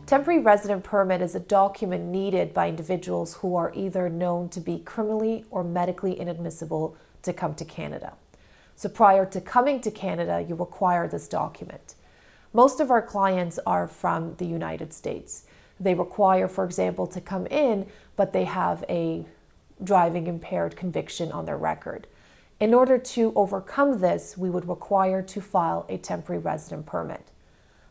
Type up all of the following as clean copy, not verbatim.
Temporary resident permit is a document needed by individuals who are either known to be criminally or medically inadmissible to come to Canada. So prior to coming to Canada, you require this document. Most of our clients are from the United States. They require, for example, to come in, but they have a driving impaired conviction on their record. In order to overcome this, we would require to file a temporary resident permit.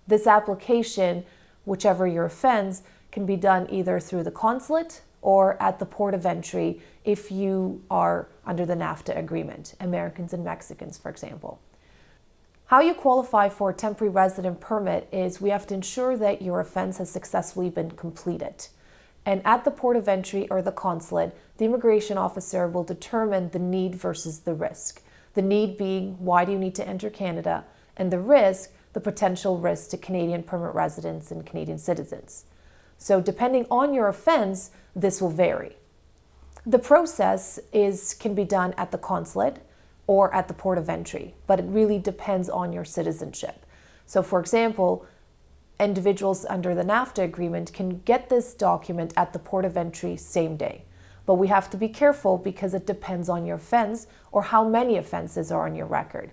This application, whichever your offense, can be done either through the consulate or at the port of entry if you are under the NAFTA agreement, Americans and Mexicans, for example. How you qualify for a temporary resident permit is we have to ensure that your offense has successfully been completed. And at the port of entry or the consulate, the immigration officer will determine the need versus the risk. The need being, why do you need to enter Canada? And the risk, the potential risk to Canadian permanent residents and Canadian citizens. So depending on your offense, this will vary. The process can be done at the consulate or at the port of entry, but it really depends on your citizenship. So for example, individuals under the NAFTA agreement can get this document at the port of entry same day. But we have to be careful because it depends on your offense or how many offenses are on your record.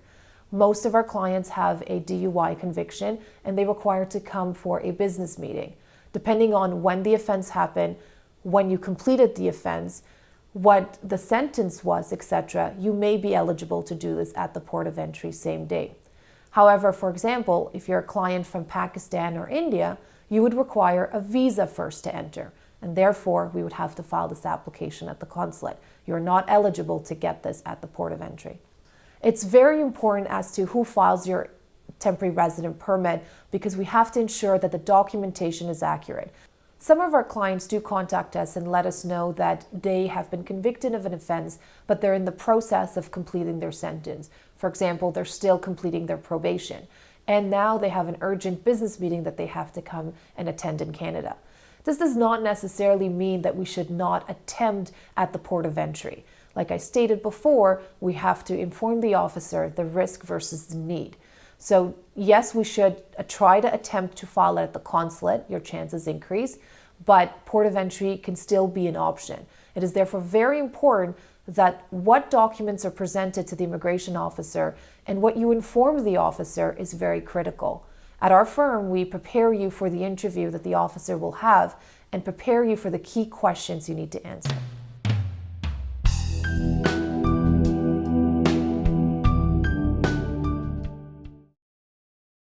Most of our clients have a DUI conviction and they require to come for a business meeting. Depending on when the offense happened, when you completed the offense, what the sentence was, etc., you may be eligible to do this at the port of entry same day. However, for example, if you're a client from Pakistan or India, you would require a visa first to enter, and therefore we would have to file this application at the consulate. You're not eligible to get this at the port of entry. It's very important as to who files your temporary resident permit because we have to ensure that the documentation is accurate. Some of our clients do contact us and let us know that they have been convicted of an offense, but they're in the process of completing their sentence. For example, they're still completing their probation, and now they have an urgent business meeting that they have to come and attend in Canada. This does not necessarily mean that we should not attempt at the port of entry. Like I stated before, we have to inform the officer the risk versus the need. So yes, we should try to attempt to file it at the consulate. Your chances increase, but port of entry can still be an option. It is therefore very important that what documents are presented to the immigration officer and what you inform the officer is very critical. At our firm, we prepare you for the interview that the officer will have and prepare you for the key questions you need to answer.